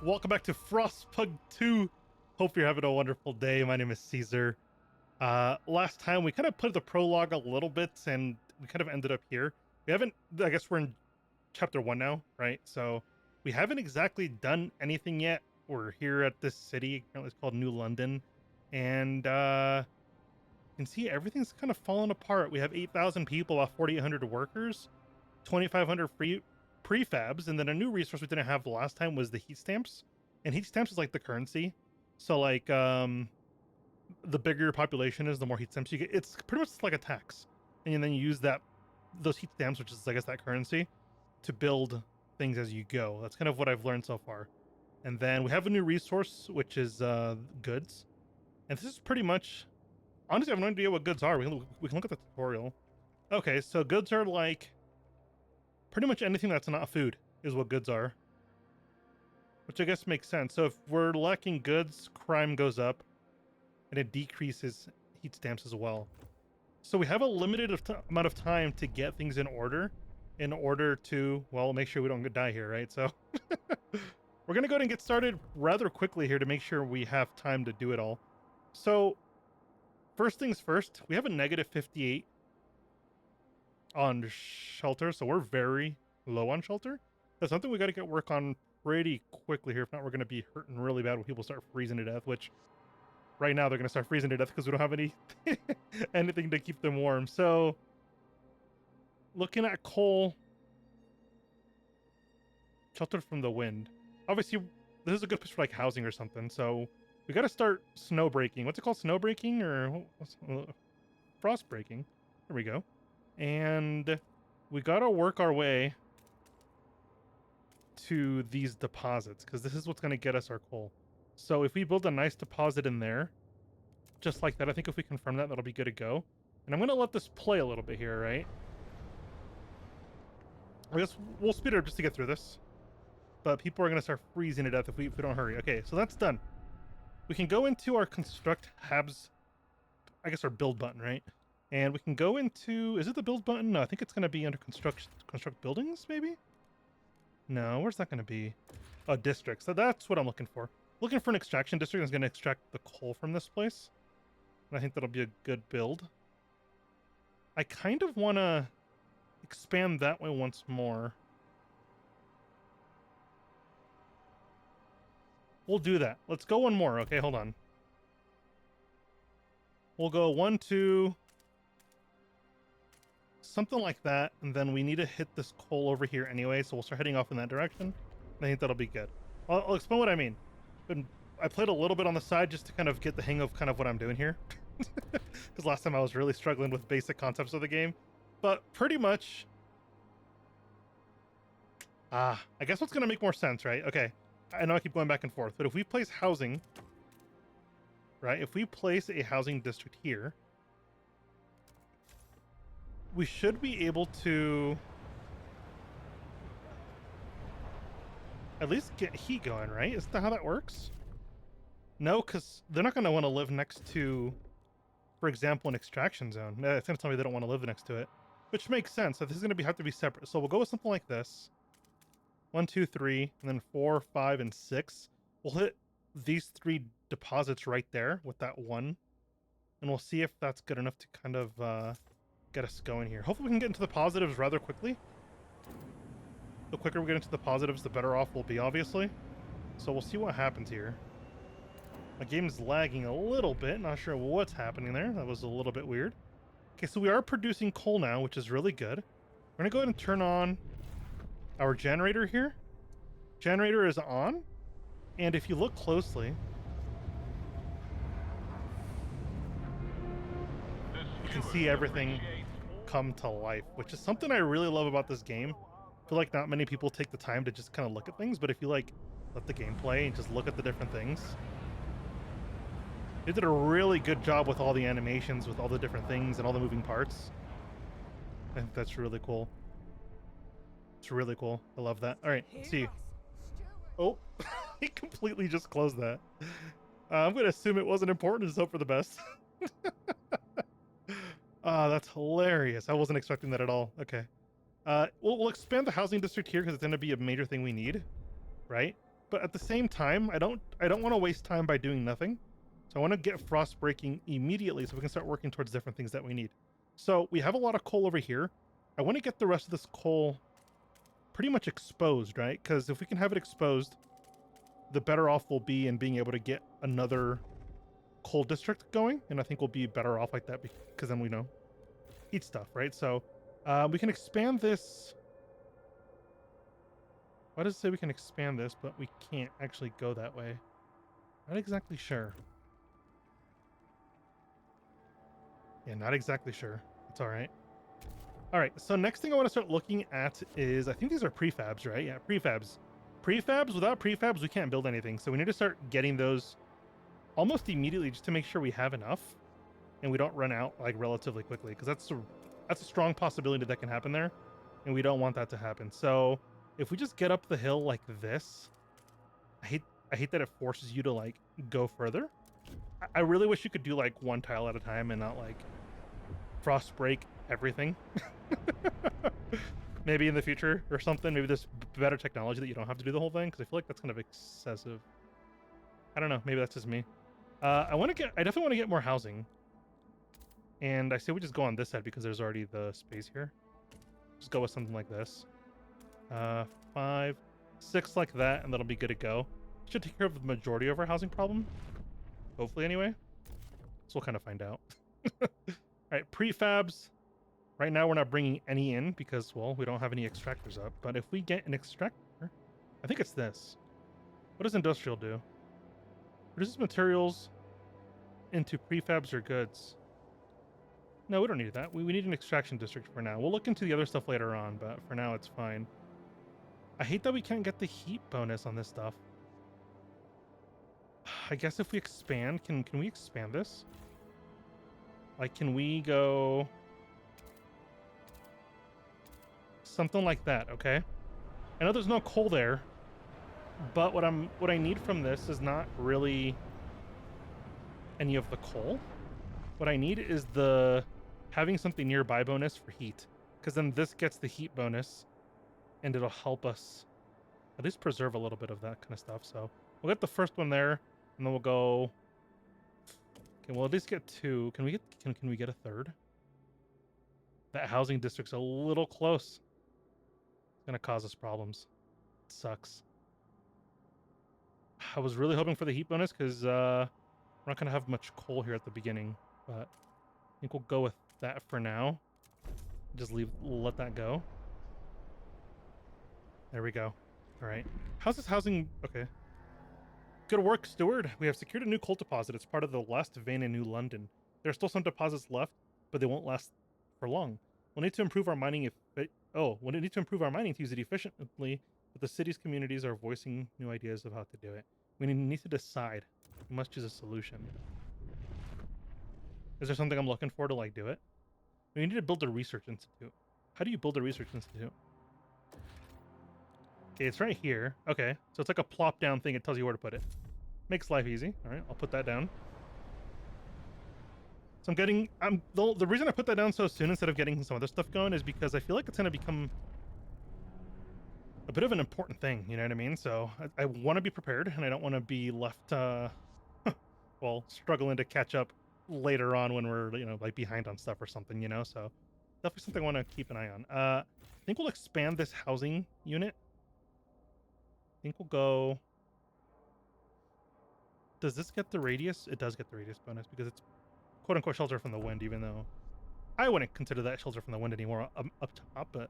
Welcome back to Frostpunk 2. Hope you're having a wonderful day. My name is Caesar. Last time we kind of put the prologue a little bit and we kind of ended up here. We haven't, I guess we're in chapter 1 now, right? So we haven't exactly done anything yet. We're here at this city, apparently it's called New London. And you can see everything's kind of falling apart. We have 8,000 people, about 4,800 workers, 2,500 prefabs, and then a new resource we didn't have the last time was the heat stamps. And heat stamps is like the currency. So like the bigger your population is, the more heat stamps you get. It's pretty much like a tax. And then you use those heat stamps, which is I guess that currency, to build things as you go. That's kind of what I've learned so far. And then we have a new resource, which is goods. And this is pretty much, honestly, I have no idea what goods are. We can look at the tutorial. Okay, so goods are like pretty much anything that's not food is what goods are. Which I guess makes sense. So if we're lacking goods, crime goes up, and it decreases heat stamps as well. So we have a limited amount of time to get things in order to, well, make sure we don't die here, right? So we're going to go ahead and get started rather quickly here to make sure we have time to do it all. So first things first, we have a negative 58 on shelter, so we're very low on shelter. That's something we got to get work on pretty quickly here. If not, we're going to be hurting really bad when people start freezing to death, which right now they're going to start freezing to death because we don't have any anything to keep them warm. So looking at coal, shelter from the wind. Obviously, this is a good place for like housing or something. So we got to start snow breaking. What's it called? Snow breaking or frost breaking? There we go. And we got to work our way to these deposits because this is what's going to get us our coal. So if we build a nice deposit in there, just like that, I think if we confirm that, that'll be good to go. And I'm going to let this play a little bit here, right? I guess we'll speed it up just to get through this. But people are going to start freezing to death if we don't hurry. Okay, so that's done. We can go into our construct habs, I guess our build button, right? And we can go into, is it the build button? No, I think it's going to be under construct buildings, maybe? No, where's that going to be? Oh, districts. So that's what I'm looking for. Looking for an extraction district that's going to extract the coal from this place. And I think that'll be a good build. I kind of want to expand that way once more. We'll do that. Let's go one more. Okay, hold on. We'll go 1, 2... something like that, and then we need to hit this coal over here anyway, so we'll start heading off in that direction. I think that'll be good. I'll explain what I mean. I played a little bit on the side just to kind of get the hang of kind of what I'm doing here. Because last time I was really struggling with basic concepts of the game. But pretty much... I guess what's going to make more sense, right? Okay, I know I keep going back and forth, but if we place housing... right, if we place a housing district here... we should be able to at least get heat going, right? Is that how that works? No, because they're not going to want to live next to, for example, an extraction zone. It's going to tell me they don't want to live next to it, which makes sense. So this is going to have to be separate. So we'll go with something like this. 1, 2, 3, and then 4, 5, and 6. We'll hit these 3 deposits right there with that 1, and we'll see if that's good enough to kind of get us going here. Hopefully we can get into the positives rather quickly. The quicker we get into the positives, the better off we'll be, obviously. So we'll see what happens here. My game's lagging a little bit. Not sure what's happening there. That was a little bit weird. Okay, so we are producing coal now, which is really good. We're going to go ahead and turn on our generator here. Generator is on. And if you look closely, you can see everything come to life, which is something I really love about this game. I feel like not many people take the time to just kind of look at things, but if you like let the game play and just look at the different things, they did a really good job with all the animations, with all the different things and all the moving parts. I think that's really cool. It's really cool. I love that. All right, let's see. Oh, he completely just closed that. I'm going to assume it wasn't important. Just hope for the best. That's hilarious. I wasn't expecting that at all. Okay. We'll expand the housing district here because it's going to be a major thing we need, right? but at the same time, I don't want to waste time by doing nothing. So I want to get frost breaking immediately so we can start working towards different things that we need. So we have a lot of coal over here. I want to get the rest of this coal pretty much exposed, right? Because if we can have it exposed, the better off we'll be in being able to get another coal district going. And I think we'll be better off like that because then we know heat stuff, right? So we can expand this. Why does it say we can expand this, but we can't actually go that way? Not exactly sure. Yeah, not exactly sure. It's all right. All right, so next thing I want to start looking at is, I think these are prefabs, right? Yeah, prefabs. Prefabs, without prefabs, we can't build anything. So we need to start getting those almost immediately just to make sure we have enough and we don't run out like relatively quickly, because that's a strong possibility that can happen there, and we don't want that to happen. So if we just get up the hill like this, I hate that it forces you to like go further. I really wish you could do like one tile at a time and not like frost break everything. Maybe in the future or something. Maybe there's better technology that you don't have to do the whole thing, because I feel like that's kind of excessive. I don't know. Maybe that's just me. I definitely want to get more housing. And I say we just go on this side because there's already the space here. Just go with something like this. 5, 6 like that, and that'll be good to go. Should take care of the majority of our housing problem. Hopefully, anyway. So we'll kind of find out. All right, prefabs. Right now, we're not bringing any in because, well, we don't have any extractors up. But if we get an extractor, I think it's this. What does industrial do? Reduces materials into prefabs or goods. No, we don't need that. We need an extraction district for now. We'll look into the other stuff later on, but for now, it's fine. I hate that we can't get the heat bonus on this stuff. I guess if we expand, can we expand this? Like, can we go something like that? Okay. I know there's no coal there, but what I need from this is not really any of the coal. What I need is the having something nearby bonus for heat, because then this gets the heat bonus, and it'll help us at least preserve a little bit of that kind of stuff. So we'll get the first one there, and then we'll go. Okay, we'll at least get 2. Can we get a third? That housing district's a little close. It's gonna cause us problems. It sucks. I was really hoping for the heat bonus because we're not gonna have much coal here at the beginning, but I think we'll go with that for now. Just let that go. There we go. All right. How's this housing? Okay. Good work, Steward. We have secured a new coal deposit. It's part of the last vein in New London. There are still some deposits left, but they won't last for long. We'll need to improve our mining we'll need to improve our mining to use it efficiently, but the city's communities are voicing new ideas of how to do it. We need to decide. We must choose a solution. Is there something I'm looking for to like do it? We need to build a research institute. How do you build a research institute? Okay, it's right here. Okay, so it's like a plop down thing. It tells you where to put it. Makes life easy. All right, I'll put that down. So the reason I put that down so soon instead of getting some other stuff going is because I feel like it's going to become a bit of an important thing. You know what I mean? So I want to be prepared, and I don't want to be left, well, struggling to catch up later on when we're, like behind on stuff or something, So definitely something I want to keep an eye on. I think we'll expand this housing unit. I think we'll go. Does this get the radius? It does get the radius bonus because it's quote unquote shelter from the wind, even though I wouldn't consider that shelter from the wind anymore up top, but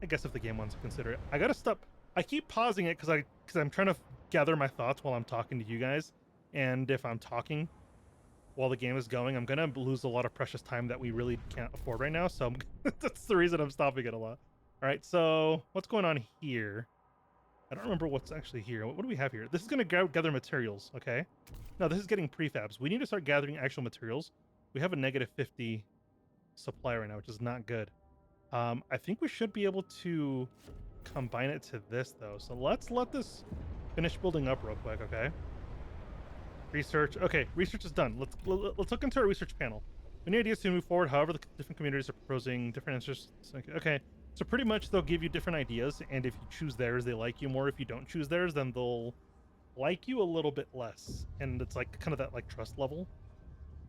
I guess if the game wants to consider it. I gotta stop. I keep pausing it because I'm trying to gather my thoughts while I'm talking to you guys, and if I'm talking while the game is going, I'm gonna lose a lot of precious time that we really can't afford right now. So that's the reason I'm stopping it a lot. All right, so what's going on here? I don't remember what's actually here. What do we have here? This is going to gather materials, okay? No, this is getting prefabs. We need to start gathering actual materials. We have a negative 50 supply right now, which is not good. I think we should be able to combine it to this, though. So let's let this finish building up real quick, okay? Research. Okay, research is done. Let's look into our research panel. Any ideas to move forward? However, the different communities are proposing different interests. Okay. So pretty much they'll give you different ideas, and if you choose theirs, they like you more. If you don't choose theirs, then they'll like you a little bit less. And it's like kind of that like trust level.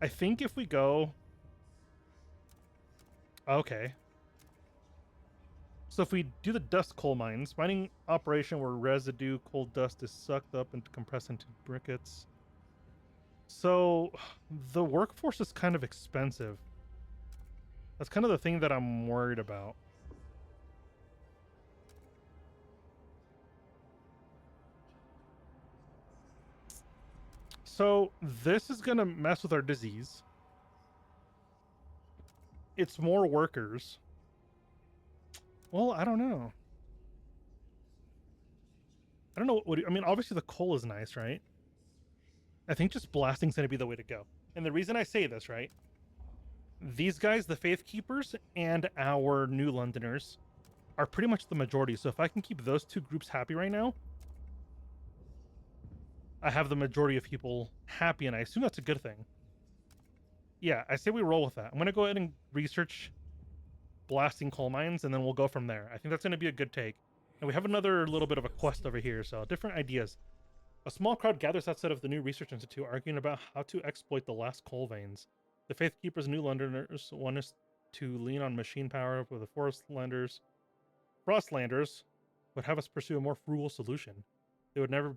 I think if we go... Okay. So if we do the dust coal mines, mining operation where residue coal dust is sucked up and compressed into briquettes. So the workforce is kind of expensive. That's kind of the thing that I'm worried about. So this is going to mess with our disease. It's more workers. Well, I don't know. I don't know what I mean, obviously the coal is nice, right? I think just blasting's going to be the way to go. And the reason I say this, right? These guys, the Faith Keepers and our New Londoners, are pretty much the majority. So if I can keep those two groups happy right now, I have the majority of people happy, and I assume that's a good thing. Yeah, I say we roll with that. I'm going to go ahead and research blasting coal mines, and then we'll go from there. I think that's going to be a good take. And we have another little bit of a quest over here, so different ideas. A small crowd gathers outside of the new research institute, arguing about how to exploit the last coal veins. The Faith Keepers, New Londoners want us to lean on machine power, with the Frostlanders would have us pursue a more frugal solution. They would never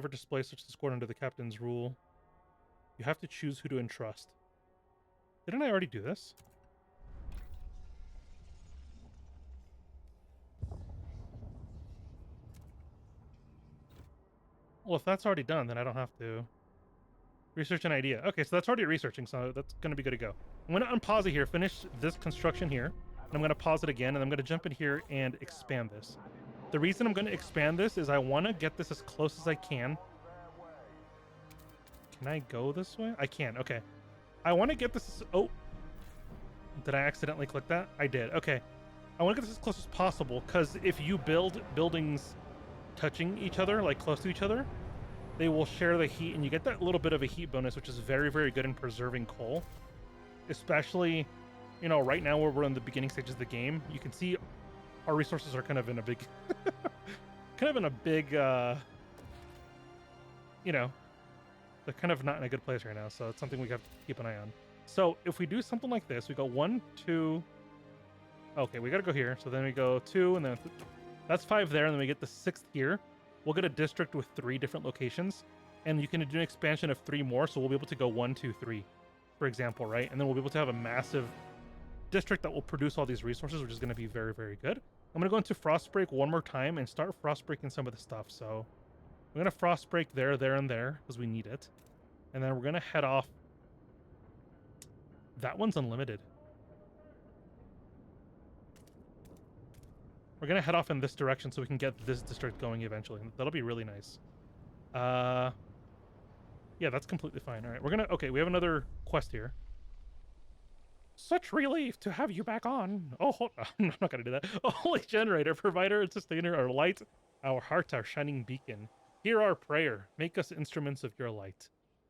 display such discord under the captain's rule. You have to choose who to entrust. Didn't I already do this? Well, if that's already done, then I don't have to research an idea. Okay, so that's already researching, so that's going to be good to go. I'm going to unpause it here, finish this construction here, and I'm going to pause it again, and I'm going to jump in here and expand this. The reason I'm going to expand this is I want to get this as close as I can. Can I go this way? I can, okay. I want to get this... Oh. Did I accidentally click that? I did, okay. I want to get this as close as possible, because if you build buildings touching each other, like close to each other, they will share the heat, and you get that little bit of a heat bonus, which is very, very good in preserving coal. Especially, you know, right now where we're in the beginning stages of the game, you can see our resources are kind of in a big, you know, they're kind of not in a good place right now, so it's something we have to keep an eye on. So if we do something like this, we go 1, 2, okay, we gotta go here, so then we go 2, and then that's 5 there, and then we get the 6th here. We'll get a district with 3 different locations, and you can do an expansion of 3 more, so we'll be able to go 1, 2, 3, for example, right? And then we'll be able to have a massive district that will produce all these resources, which is going to be very, very good. I'm going to go into Frostbreak one more time and start Frostbreaking some of the stuff. So I'm going to Frostbreak there, there, and there, because we need it. And then we're going to head off. That one's unlimited. We're going to head off in this direction so we can get this district going eventually. That'll be really nice. Yeah, that's completely fine. All right, we're going to... Okay, we have another quest here. Such relief to have you back on. Oh, I'm not going to do that. Oh, holy generator, provider and sustainer, our light, our heart, our shining beacon. Hear our prayer. Make us instruments of your light,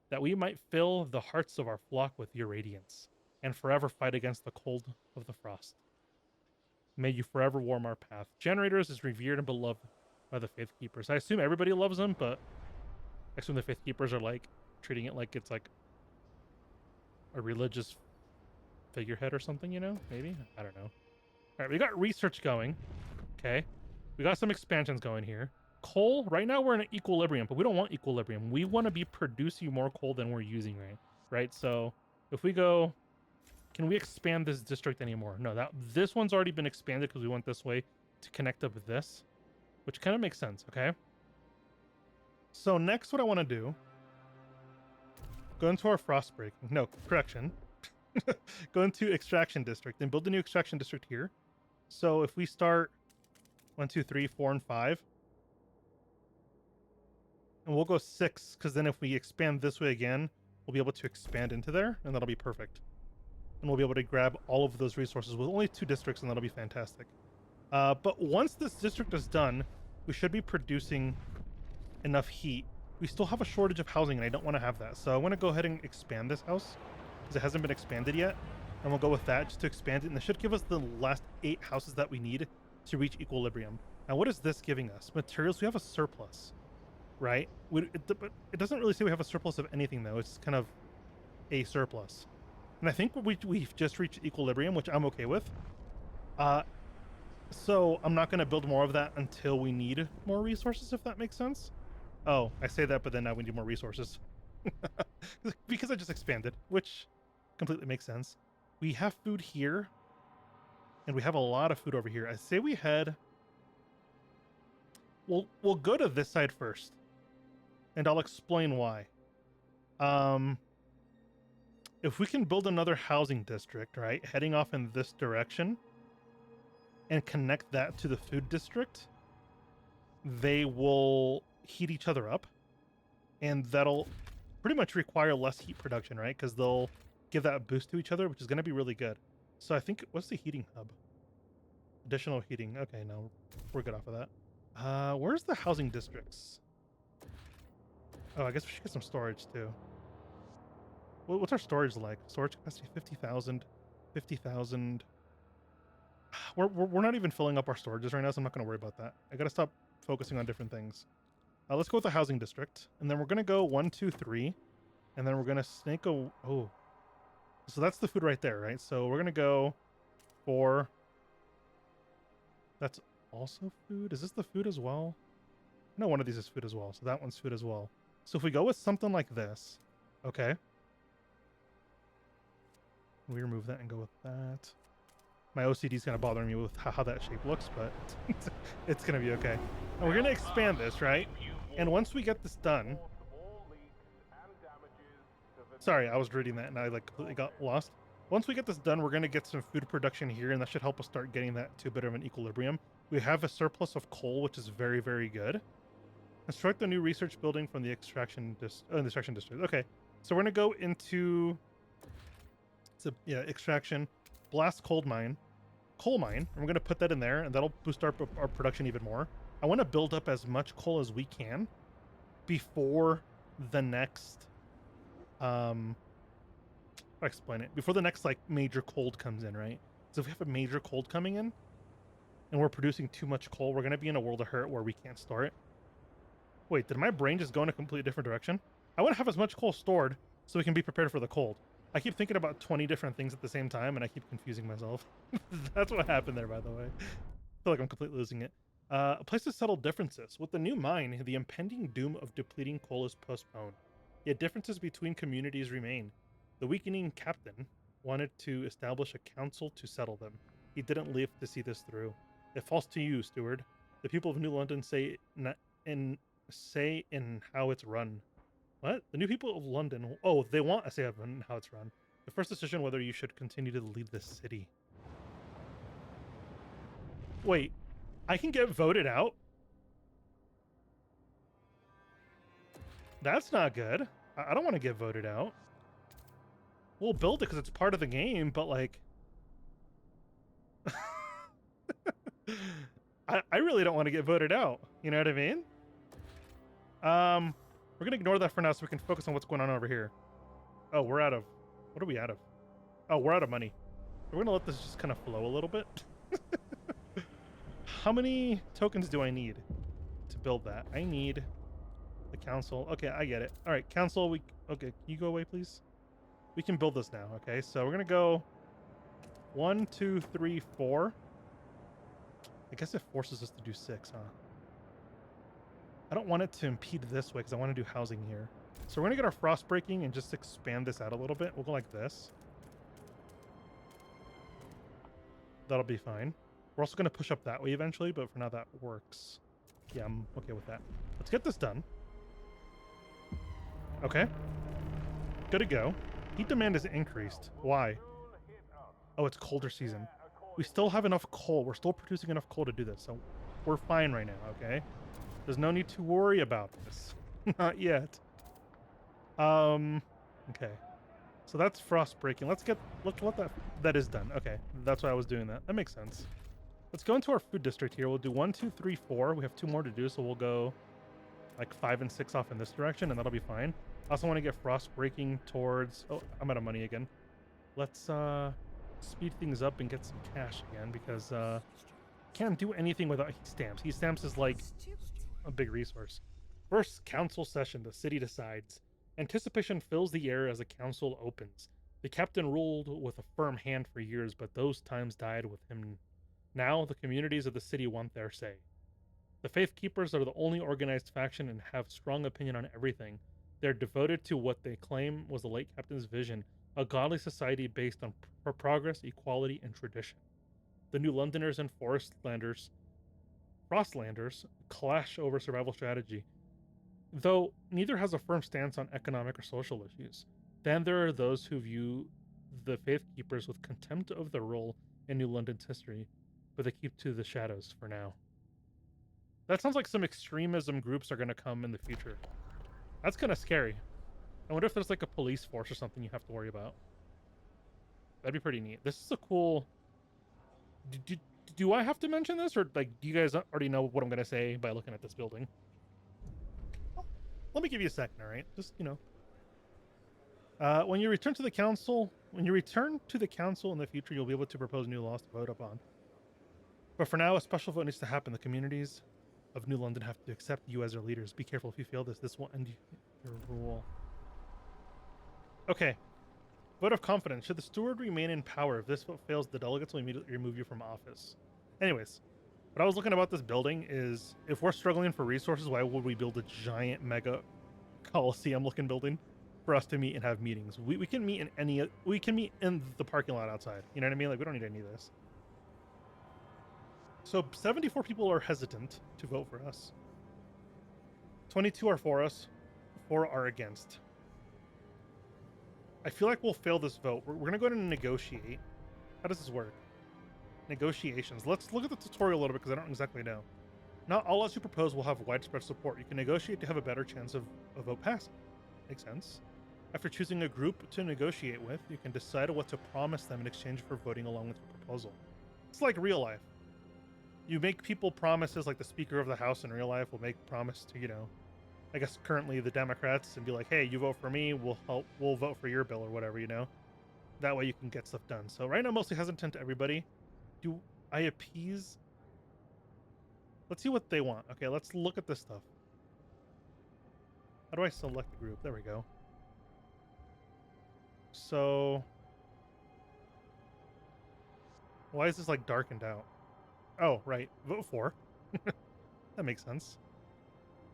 that we might fill the hearts of our flock with your radiance, and forever fight against the cold of the frost. May you forever warm our path. Generators is revered and beloved by the Faith Keepers. I assume everybody loves them, but I assume the Faith Keepers are like treating it like it's like a religious figurehead or something, you know? Maybe? I don't know. All right, we got research going. Okay. We got some expansions going here. Coal, right now we're in an equilibrium, but we don't want equilibrium. We want to be producing more coal than we're using, right? So if we go... Can we expand this district anymore? No, this one's already been expanded because we went this way to connect up with this, which kind of makes sense, okay? So next what I want to do, go into our Frostbreak. No, correction. Go into Extraction District and build a new Extraction District here. So if we start 1, 2, 3, 4, and 5, and we'll go 6, because then if we expand this way again, we'll be able to expand into there, and that'll be perfect. And we'll be able to grab all of those resources with only 2 districts, and that'll be fantastic. But once this district is done, we should be producing enough heat. We still have a shortage of housing, and I don't want to have that. So I want to go ahead and expand this house, because it hasn't been expanded yet. and we'll go with that just to expand it. And this should give us the last 8 houses that we need to reach equilibrium. Now, what is this giving us? Materials, we have a surplus, right? But it doesn't really say we have a surplus of anything, though. It's kind of a surplus. And I think we've just reached equilibrium, which I'm okay with. So I'm not going to build more of that until we need more resources, if that makes sense. Oh, I say that, but then now we need more resources. Because I just expanded, which completely makes sense. We have food here, and we have a lot of food over here. I say we head... We'll go to this side first, and I'll explain why. If we can build another housing district, right, heading off in this direction, and connect that to the food district, they will heat each other up, and that'll pretty much require less heat production, right? Because they'll give that boost to each other, which is going to be really good. So I think, what's the heating hub? Additional heating. Okay, no, we're good off of that. Where's the housing districts? Oh, I guess we should get some storage too. What's our storage like? Storage capacity 50,000, 50,000. We're not even filling up our storages right now, so I'm not going to worry about that. I got to stop focusing on different things. Let's go with the housing district, and then we're going to go 1, 2, 3, and then we're going to snake a... Oh, so that's the food right there, right? So we're going to go for... That's also food? Is this the food as well? No, one of these is food as well, so that one's food as well. So if we go with something like this, okay. We remove that and go with that. My OCD is kind of bothering me with how that shape looks, but it's going to be okay. And we're going to expand this, right? And once we get this done... Sorry, I was reading that and I like completely got lost. Once we get this done, we're going to get some food production here, and that should help us start getting that to a bit of an equilibrium. We have a surplus of coal, which is very, very good. Construct the new research building from the extraction district. Okay, so we're going to go into... extraction. Blast coal mine, and we're going to put that in there, and that'll boost our production even more. I want to build up as much coal as we can before the next before the next like major cold comes in, right? So if we have a major cold coming in and we're producing too much coal, we're going to be in a world of hurt where we can't store it. Wait, did my brain just go in a completely different direction? I want to have as much coal stored so we can be prepared for the cold. I keep thinking about 20 different things at the same time, and I keep confusing myself. That's what happened there, by the way. I feel like I'm completely losing it. A place to settle differences. With the new mine, the impending doom of depleting coal is postponed. Yet differences between communities remain. The weakening captain wanted to establish a council to settle them. He didn't live to see this through. It falls to you, steward. The people of New London say in how it's run. What? The new people of London... Oh, they want a say of how it's run. The first decision whether you should continue to lead this city. Wait, I can get voted out? That's not good. I don't want to get voted out. We'll build it because it's part of the game, but like... I really don't want to get voted out. You know what I mean? We're going to ignore that for now so we can focus on what's going on over here. Oh, we're out of... What are we out of? Oh, we're out of money. We're going to let this just kind of flow a little bit. How many tokens do I need to build that? I need the council. Okay, I get it. All right, council, okay, can you go away, please? We can build this now, okay? So we're going to go 1, 2, 3, 4. I guess it forces us to do 6, huh? I don't want it to impede this way because I want to do housing here. So we're going to get our frost breaking and just expand this out a little bit. We'll go like this. That'll be fine. We're also going to push up that way eventually, but for now that works. Yeah, I'm okay with that. Let's get this done. Okay. Good to go. Heat demand is increased. Why? Oh, it's colder season. We still have enough coal. We're still producing enough coal to do this, so we're fine right now, okay? There's no need to worry about this. Not yet. Okay. So that's frost breaking. Let's let that is done. Okay. That's why I was doing that. That makes sense. Let's go into our food district here. We'll do 1, 2, 3, 4. We have 2 more to do, so we'll go like 5 and 6 off in this direction, and that'll be fine. I also want to get frost breaking towards... Oh, I'm out of money again. Let's speed things up and get some cash again because can't do anything without heat stamps. Heat stamps is like a big resource. First council session, the city decides. Anticipation fills the air as the council opens. The captain ruled with a firm hand for years, but those times died with him. Now the communities of the city want their say. The Faith Keepers are the only organized faction and have strong opinion on everything. They're devoted to what they claim was the late captain's vision, a godly society based on progress, equality, and tradition. The New Londoners and Frostlanders clash over survival strategy, though neither has a firm stance on economic or social issues. Then there are those who view the Faith Keepers with contempt of their role in New London's history, but they keep to the shadows for now. That sounds like some extremism groups are going to come in the future. That's kind of scary. I wonder if there's like a police force or something you have to worry about. That'd be pretty neat. This is a cool... Do I have to mention this, or like, do you guys already know what I'm going to say by looking at this building? Oh, let me give you a second, all right? Just, you know. When you return to the council in the future, you'll be able to propose new laws to vote upon. But for now, a special vote needs to happen. The communities of New London have to accept you as their leaders. Be careful if you fail this. This will end your rule. Okay. Vote of confidence. Should the steward remain in power? If this vote fails, the delegates will immediately remove you from office. Anyways, what I was looking about this building is, if we're struggling for resources, why would we build a giant mega Coliseum-looking building for us to meet and have meetings? We can meet in the parking lot outside. You know what I mean? Like, we don't need any of this. So 74 people are hesitant to vote for us. 22 are for us. 4 are against. I feel like we'll fail this vote. We're going to go ahead and negotiate. How does this work? Negotiations. Let's look at the tutorial a little bit because I don't exactly know. Not all laws you propose will have widespread support. You can negotiate to have a better chance of a vote passing. Makes sense. After choosing a group to negotiate with, you can decide what to promise them in exchange for voting along with your proposal. It's like real life. You make people promises, like the Speaker of the House in real life will make promise to, you know, I guess currently the Democrats, and be like, hey, you vote for me, we'll vote for your bill or whatever, you know? That way you can get stuff done. So right now, mostly hesitant to everybody. Do I appease? Let's see what they want. Okay, let's look at this stuff. How do I select the group? There we go. So why is this like darkened out? Oh, right. Vote for. That makes sense.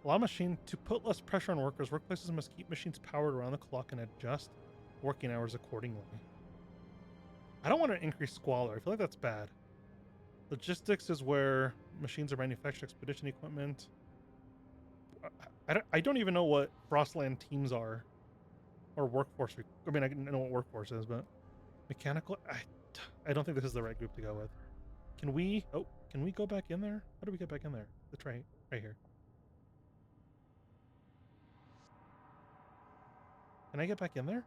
Allow machine to put less pressure on workers. Workplaces must keep machines powered around the clock and adjust working hours accordingly. I don't want to increase squalor. I feel like that's bad. Logistics is where machines are manufactured, expedition equipment. I don't even know what Frostland teams are. Or workforce. I mean, I know what workforce is, but mechanical. I don't think this is the right group to go with. Can we? Oh, can we go back in there? How do we get back in there? That's right here. Can I get back in there?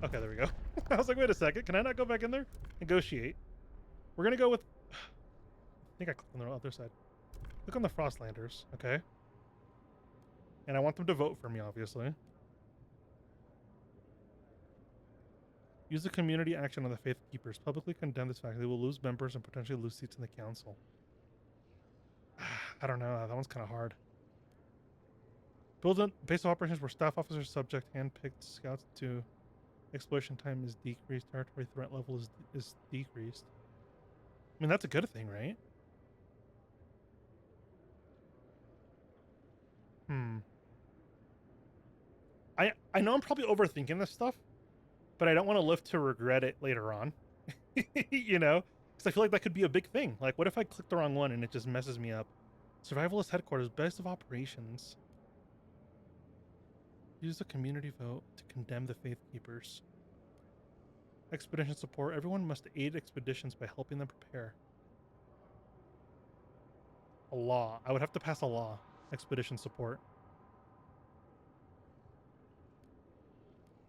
Okay, there we go. I was like, wait a second. Can I not go back in there? Negotiate. We're gonna go with. I think I clicked on the other side. Click on the Frostlanders. Okay. And I want them to vote for me, obviously. Use the community action on the Faith Keepers. Publicly condemn this fact. They will lose members and potentially lose seats in the council. I don't know. That one's kind of hard. Build a base of operations where staff officers subject hand-picked scouts to exploration time is decreased. Territory threat level is decreased. I mean, that's a good thing, right? I know I'm probably overthinking this stuff, but I don't want to live to regret it later on. You know? Because I feel like that could be a big thing. Like, what if I click the wrong one and it just messes me up? Survivalist headquarters, base of operations. Use the community vote to condemn the Faith Keepers. Expedition support. Everyone must aid expeditions by helping them prepare. A law. I would have to pass a law. Expedition support.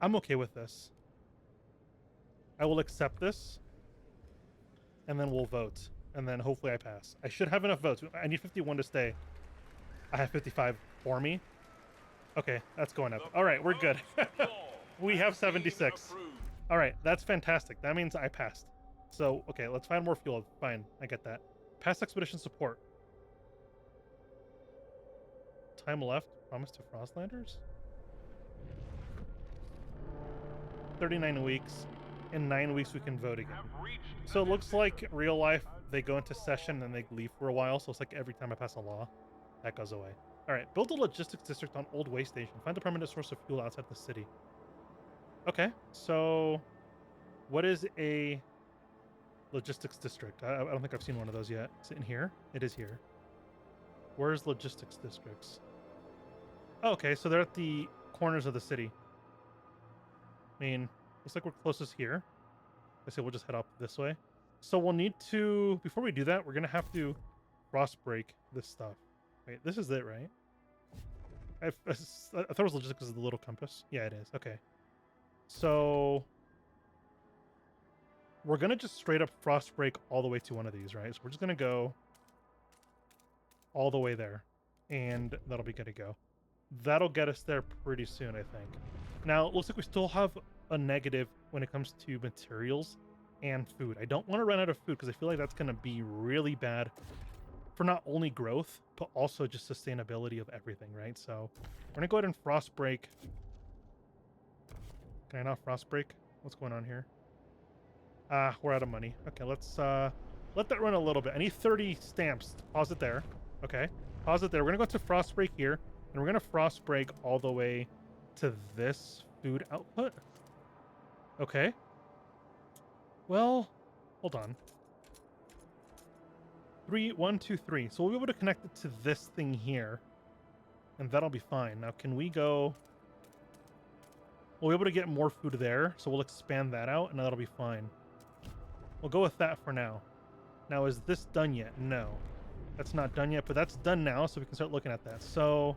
I'm okay with this. I will accept this. And then we'll vote. And then hopefully I pass. I should have enough votes. I need 51 to stay. I have 55 for me. Okay, that's going up. All right, we're good. We have 76. All right, that's fantastic. That means I passed. So, okay, let's find more fuel. Fine, I get that. Past expedition support. Time left. Promise to Frostlanders. 39 weeks. In 9 weeks, we can vote again. So it looks like real life, they go into session and they leave for a while. So it's like every time I pass a law, that goes away. All right, build a logistics district on Old Way Station. Find a permanent source of fuel outside the city. Okay, so what is a logistics district? I don't think I've seen one of those yet. Is it in here? It is here. Where's logistics districts? Oh, okay, so they're at the corners of the city. I mean, looks like we're closest here. I say we'll just head up this way. So we'll need to, before we do that, we're going to have to cross break this stuff. Wait, this is it, right? I thought it was logistics of the little compass. Yeah, it is. Okay. So we're going to just straight up frost break all the way to one of these, right? So we're just going to go all the way there, and that'll be good to go. That'll get us there pretty soon, I think. Now, it looks like we still have a negative when it comes to materials and food. I don't want to run out of food because I feel like that's going to be really bad for not only growth, but also just sustainability of everything, right? So we're going to go ahead and frost break. Can I not frost break? What's going on here? We're out of money. Okay, let's let that run a little bit. I need 30 stamps. Pause it there. Okay, pause it there. We're going to go to frost break here, and we're going to frost break all the way to this food output. Okay. Well, hold on. 3, 1, 2, 3. So we'll be able to connect it to this thing here, and that'll be fine. Now, can we go? We'll be able to get more food there, so we'll expand that out, and that'll be fine. We'll go with that for now. Now, is this done yet? No. That's not done yet, but that's done now, so we can start looking at that. So,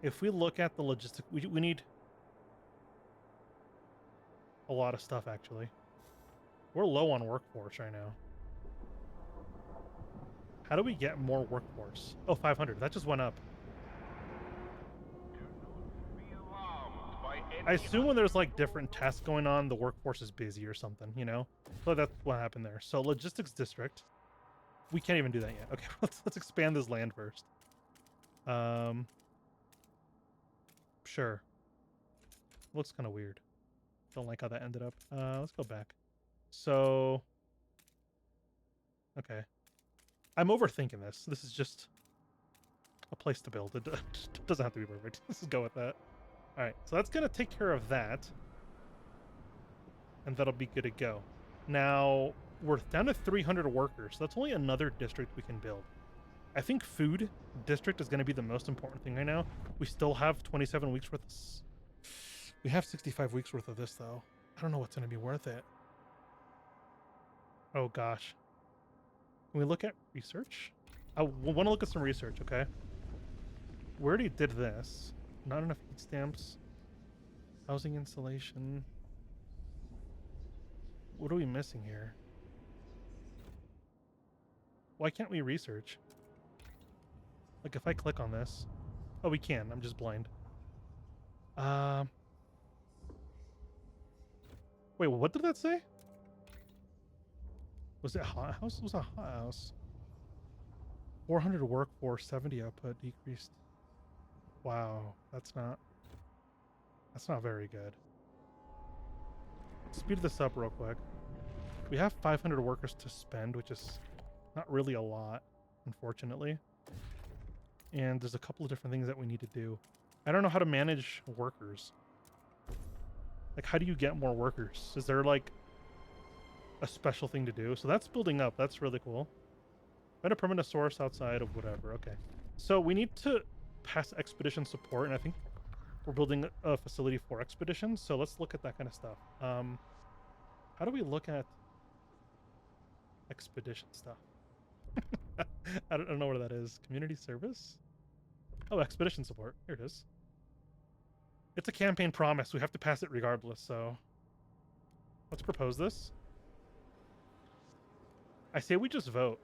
if we look at the logistics, we need a lot of stuff, actually. We're low on workforce right now. How do we get more workforce? Oh, 500. That just went up. I assume when there's like different tasks going on, the workforce is busy or something, you know? So that's what happened there. So logistics district. We can't even do that yet. Okay, let's expand this land first. Sure. Looks kind of weird. Don't like how that ended up. Let's go back. So, okay. I'm overthinking this. This is just a place to build. It doesn't have to be perfect. Let's just go with that. All right, so that's going to take care of that. And that'll be good to go. Now, we're down to 300 workers. So that's only another district we can build. I think food district is going to be the most important thing right now. We still have 27 weeks worth of... We have 65 weeks worth of this, though. I don't know what's going to be worth it. Oh, gosh. Can we look at research? I want to look at some research, okay? We already did this. Not enough heat stamps. Housing installation. What are we missing here? Why can't we research? Like, if I click on this... Oh, we can. I'm just blind. Wait, what did that say? Was it a hot house? It was a hot house. 400 workforce, 70 output, decreased. Wow, that's not very good. Speed this up real quick. We have 500 workers to spend, which is not really a lot, unfortunately. And there's a couple of different things that we need to do. I don't know how to manage workers. Like, how do you get more workers? Is there, like, a special thing to do? So that's building up. That's really cool. Find a permanent source outside of whatever. Okay. So we need to pass expedition support, and I think we're building a facility for expeditions. So let's look at that kind of stuff. How do we look at expedition stuff? I don't know where that is. Community service? Oh, expedition support. Here it is. It's a campaign promise. We have to pass it regardless, so... Let's propose this. I say we just vote.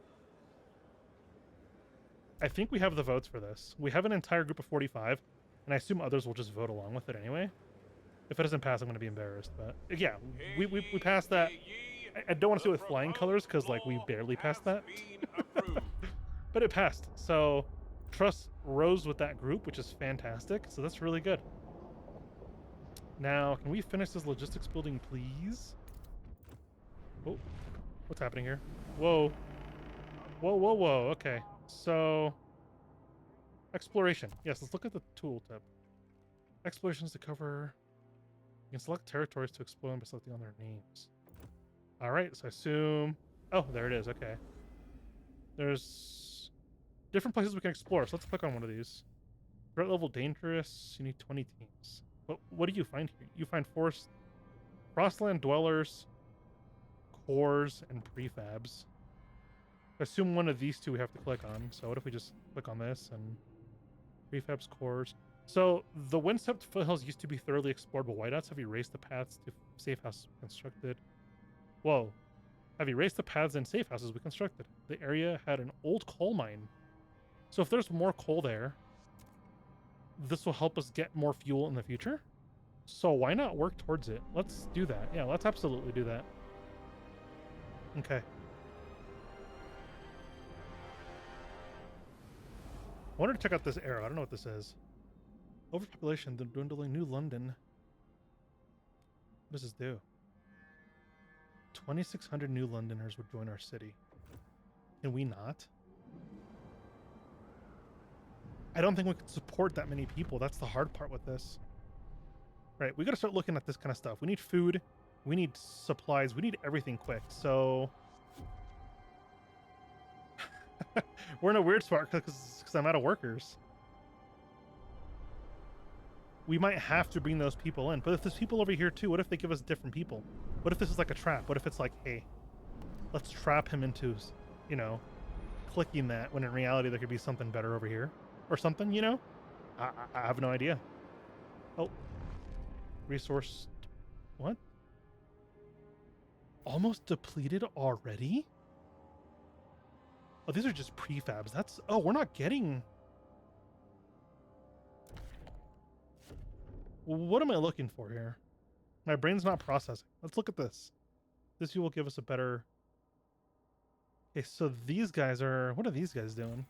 I think we have the votes for this. We have an entire group of 45, and I assume others will just vote along with it anyway. If it doesn't pass, I'm going to be embarrassed. But yeah, we passed that. I don't want to say with flying colors because like we barely passed that. But it passed. So trust rose with that group, which is fantastic. So that's really good. Now, can we finish this logistics building, please? Oh, what's happening here? Whoa. Whoa, whoa, whoa. Okay. So exploration. Yes, let's look at the tooltip. Exploration is to cover. You can select territories to explore them by selecting on their names. All right, so I assume... Oh, there it is. Okay. There's different places we can explore, so let's click on one of these. Threat level dangerous. You need 20 teams. But what do you find here? You find forest, frostland dwellers, cores, and prefabs. I assume one of these two we have to click on. So what if we just click on this and prefabs, cores? So the windswept foothills used to be thoroughly explored, but whiteouts have erased the paths to safe houses constructed. Whoa. Have erased the paths and safe houses we constructed. The area had an old coal mine. So if there's more coal there, this will help us get more fuel in the future. So why not work towards it? Let's do that. Yeah, let's absolutely do that. Okay. I wanted to check out this arrow. I don't know what this is. Overpopulation, the dwindling New London. What does this do? 2,600 new Londoners would join our city. Can we not? I don't think we could support that many people. That's the hard part with this. Right, we gotta start looking at this kind of stuff. We need food, we need supplies, we need everything quick. So we're in a weird spot because I'm out of workers. We might have to bring those people in. But if there's people over here too, what if they give us different people? What if this is like a trap? What if it's like, hey, let's trap him into, you know, clicking that when in reality there could be something better over here or something, you know? I have no idea. Oh, resource, what? Almost depleted already? Oh, these are just prefabs. That's, oh, we're not getting... What am I looking for here? My brain's not processing. Let's look at this. This will give us a better... Okay, so these guys are... What are these guys doing?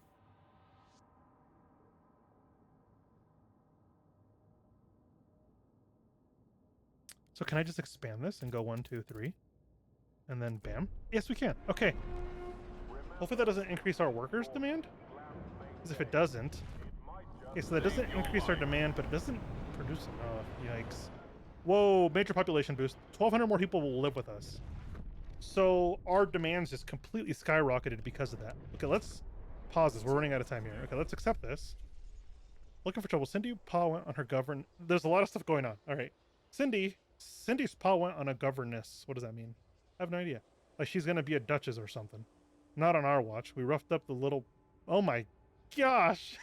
So can I just expand this and go 1, 2, 3? And then bam. Yes, we can. Okay. Hopefully that doesn't increase our workers' demand. Because if it doesn't... Okay, so that doesn't increase our demand, but it doesn't produce... Oh, yikes. Whoa, major population boost. 1,200 more people will live with us. So our demands just completely skyrocketed because of that. Okay, let's pause this. We're running out of time here. Okay, let's accept this. Looking for trouble. Cindy Pa went on her govern... There's a lot of stuff going on. All right. Cindy's Pa went on a governess. What does that mean? I have no idea. Like she's going to be a duchess or something. Not on our watch. We roughed up the little... Oh my gosh!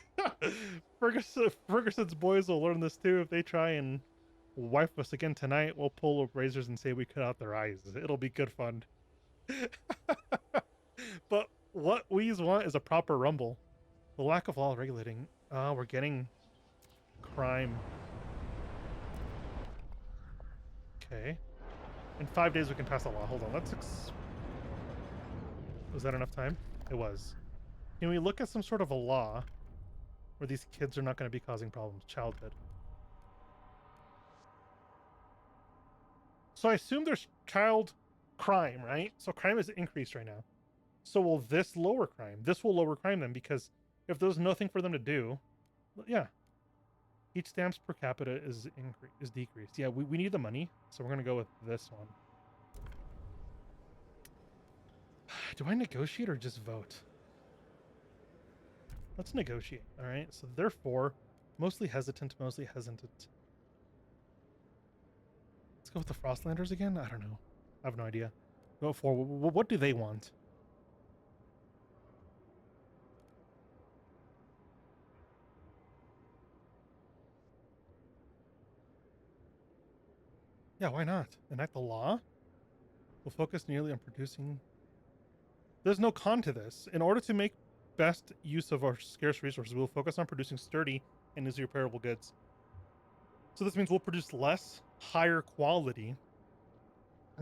Ferguson's boys will learn this too. If they try and wipe us again tonight, we'll pull up razors and say we cut out their eyes. It'll be good fun. But what we want is a proper rumble. The lack of law regulating. We're getting crime. Okay. In 5 days we can pass a law. Hold on, let's... Was that enough time? It was. Can we look at some sort of a law where these kids are not going to be causing problems? Childhood. So I assume there's child crime, right? So crime is increased right now. So will this lower crime? This will lower crime then, because if there's nothing for them to do, yeah. Each stamps per capita is decreased. Yeah, we need the money, so we're going to go with this one. Do I negotiate or just vote? Let's negotiate, all right? So therefore, mostly hesitant. Let's go with the Frostlanders again? I don't know. I have no idea. Go for, what do they want? Yeah, why not? Enact the law? We'll focus nearly on producing... There's no con to this. In order to make best use of our scarce resources, we'll focus on producing sturdy and easily repairable goods. So this means we'll produce less higher quality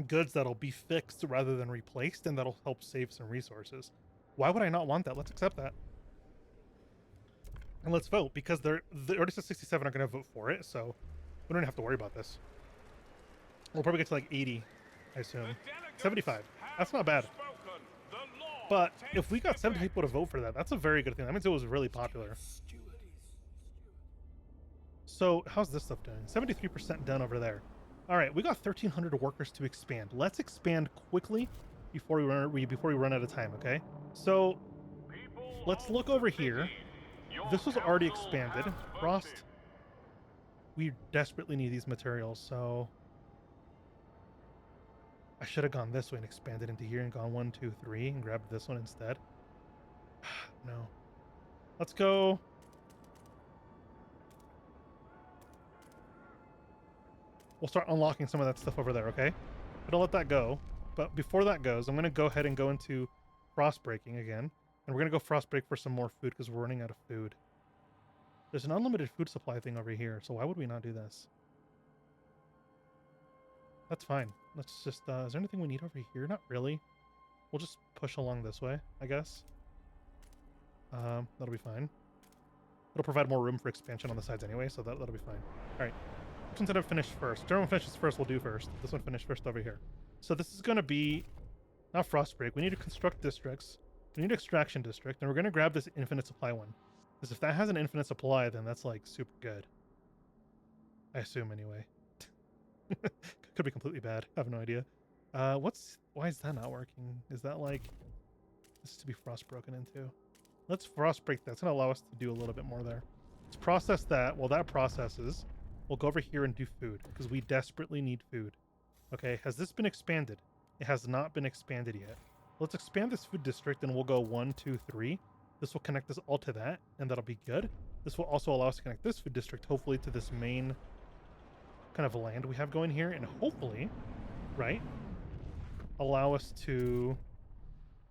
goods that'll be fixed rather than replaced, and that'll help save some resources. Why would I not want that? Let's accept that. And let's vote, because the already said 67 are going to vote for it, so we don't have to worry about this. We'll probably get to like 80, I assume. 75. That's not bad. But if we got 70 people to vote for that, that's a very good thing. That means it was really popular. So how's this stuff doing? 73% done over there. All right, we got 1,300 workers to expand. Let's expand quickly before we run out of time. Okay. So let's look over here. This was already expanded. Frost. We desperately need these materials, so I should have gone this way and expanded into here and gone 1, 2, 3 and grabbed this one instead. No. Let's go. We'll start unlocking some of that stuff over there, okay? But I'll let that go. But before that goes, I'm going to go ahead and go into frost breaking again. And we're going to go frost break for some more food because we're running out of food. There's an unlimited food supply thing over here, so why would we not do this? That's fine. Let's just, is there anything we need over here? Not really. We'll just push along this way, I guess. That'll be fine. It'll provide more room for expansion on the sides anyway, so that'll be fine. All right. Which one's gonna finish first? Whichever one finishes first, we'll do first. This one finished first over here. So this is gonna be not frost break. We need to construct districts. We need extraction district, and we're gonna grab this infinite supply one. Because if that has an infinite supply, then that's like super good. I assume anyway. Could be completely bad. I have no idea. Why is that not working? Is that like this is to be frost broken into? Let's frost break that. It's gonna allow us to do a little bit more there. Let's process that. While that processes, we'll go over here and do food because we desperately need food. Okay, has this been expanded? It has not been expanded yet. Let's expand this food district and we'll go 1, 2, 3. This will connect us all to that, and that'll be good. This will also allow us to connect this food district, hopefully, to this main kind of land we have going here, and hopefully, right, allow us to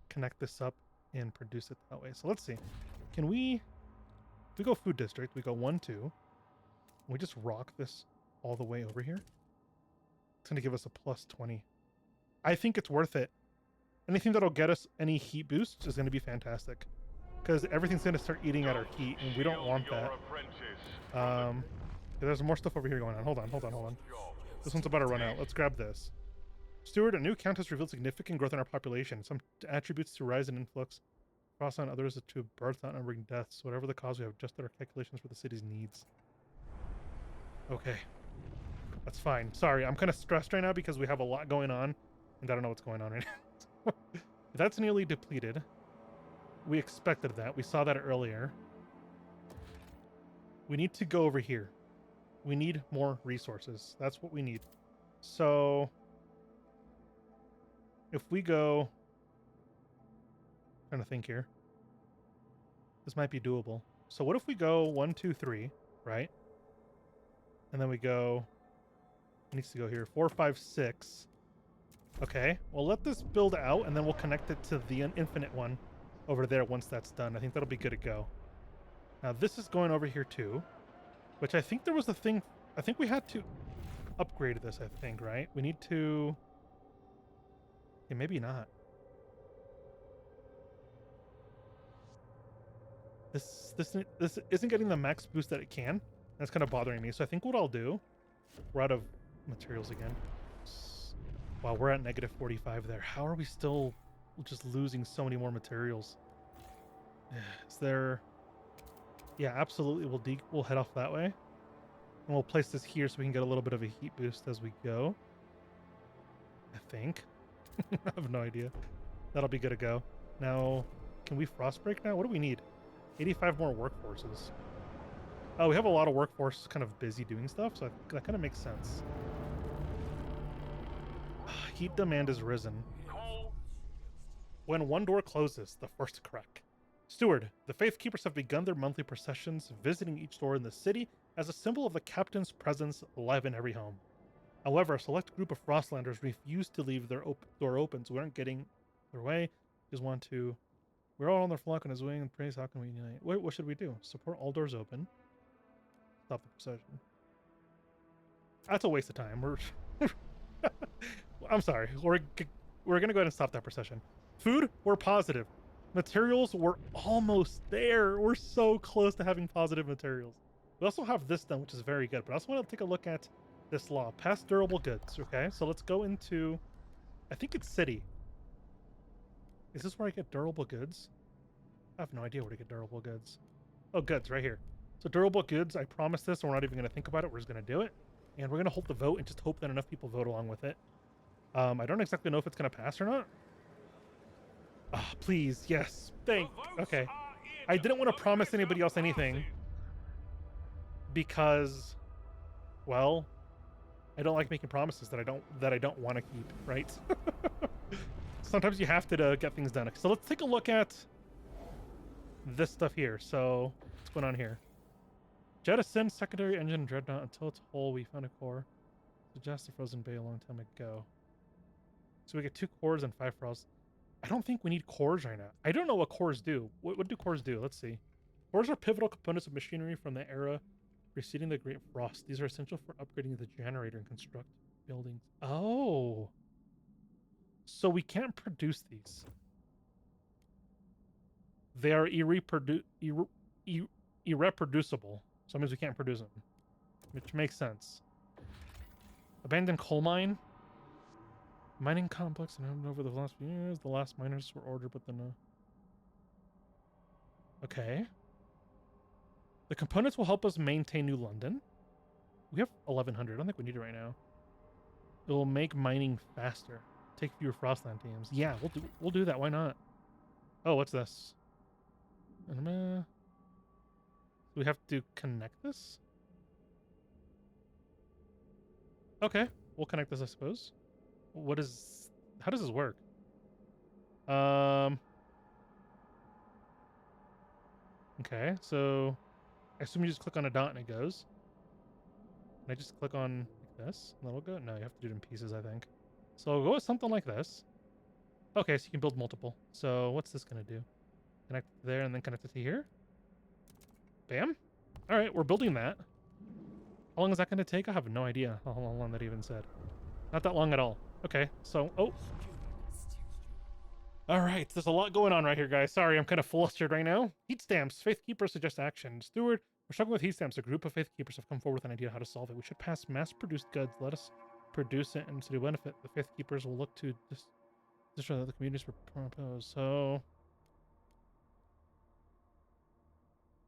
connect this up and produce it that way. So let's see. Can we go food district, we go 1, 2. We just rock this all the way over here. It's going to give us a plus 20. I think it's worth it. Anything that'll get us any heat boosts is going to be fantastic. Because everything's going to start eating at our heat, and we don't want that. There's more stuff over here going on. Hold on. This one's about to run out. Let's grab this. Steward, a new count has revealed significant growth in our population. Some attributes to rise in influx. Cross on others to birth outnumbering deaths. Whatever the cause, we have adjusted our calculations for the city's needs. Okay. That's fine. Sorry, I'm kind of stressed right now because we have a lot going on, and I don't know what's going on right now. That's nearly depleted. We expected that. We saw that earlier. We need to go over here. We need more resources. That's what we need. So if we go, trying to think here. This might be doable. So what if we go 1, 2, 3, right? And then we go, it needs to go here, 4, 5, 6. Okay, well, let this build out, and then we'll connect it to the infinite one over there once that's done. I think that'll be good to go. Now, this is going over here, too, which I think there was a thing. I think we had to upgrade this, I think, right? We need to... Yeah, maybe not. This isn't getting the max boost that it can. That's kind of bothering me. So I think what I'll do... We're out of materials again. Wow, we're at negative 45 there. How are we still just losing so many more materials? Is there... Yeah, absolutely. We'll head off that way. And we'll place this here so we can get a little bit of a heat boost as we go. I think. I have no idea. That'll be good to go. Now, can we frost break now? What do we need? 85 more workforces. Oh, we have a lot of workforce kind of busy doing stuff, so that kind of makes sense. Heat demand is risen. When one door closes, the first to crack. Steward, the Faith Keepers have begun their monthly processions, visiting each door in the city as a symbol of the captain's presence alive in every home. However, a select group of Frostlanders refuse to leave their door open, so we aren't getting their way. Just want to... We're all on their flock on his wing and praise. How can we unite? What should we do? Support all doors open. Stop the procession. That's a waste of time. I'm sorry. We're gonna go ahead and stop that procession. Food, we're positive. Materials, we're almost there. We're so close to having positive materials. We also have this done, which is very good. But I also want to take a look at this law. Past durable goods. Okay, so let's go into. I think it's city. Is this where I get durable goods? I have no idea where to get durable goods. Oh, goods right here. So durable goods. I promise this, and we're not even going to think about it. We're just going to do it, and we're going to hold the vote and just hope that enough people vote along with it. I don't exactly know if it's going to pass or not. Ah, oh, please, yes. Okay. I didn't want to promise anybody else anything because, well, I don't like making promises that I don't want to keep. Right? Sometimes you have to get things done. So let's take a look at this stuff here. So what's going on here? Jettison secondary engine dreadnought until it's whole. We found a core. Suggest the frozen bay a long time ago. So we get 2 cores and 5 frost. I don't think we need cores right now. I don't know what cores do. What do cores do? Let's see. Cores are pivotal components of machinery from the era preceding the Great Frost. These are essential for upgrading the generator and construct buildings. Oh. So we can't produce these. They are irreproducible. So that means we can't produce them. Which makes sense. Abandoned coal mine. Mining complex and over the last few years. The last miners were ordered, but then okay. The components will help us maintain New London. We have 1100. I don't think we need it right now. It will make mining faster. Take fewer Frostland teams. Yeah, we'll do that. Why not? Oh, what's this? Do we have to connect this? Okay, we'll connect this, I suppose. How does this work? Okay, so I assume you just click on a dot and it goes. Can I just click on like this and that'll go? No, you have to do it in pieces, I think. So I'll go with something like this. Okay, so you can build multiple. So what's this gonna do? Connect there and then connect it to here? Bam. All right, we're building that. How long is that gonna take? I have no idea how long that even said. Not that long at all. Okay, so, oh. All right, there's a lot going on right here, guys. Sorry, I'm kind of flustered right now. Heat stamps. Faithkeepers suggest action. Steward, we're struggling with heat stamps. A group of faithkeepers have come forward with an idea how to solve it. We should pass mass-produced goods. Let us produce it, and to benefit, the faithkeepers will look to destroy the communities propose. So,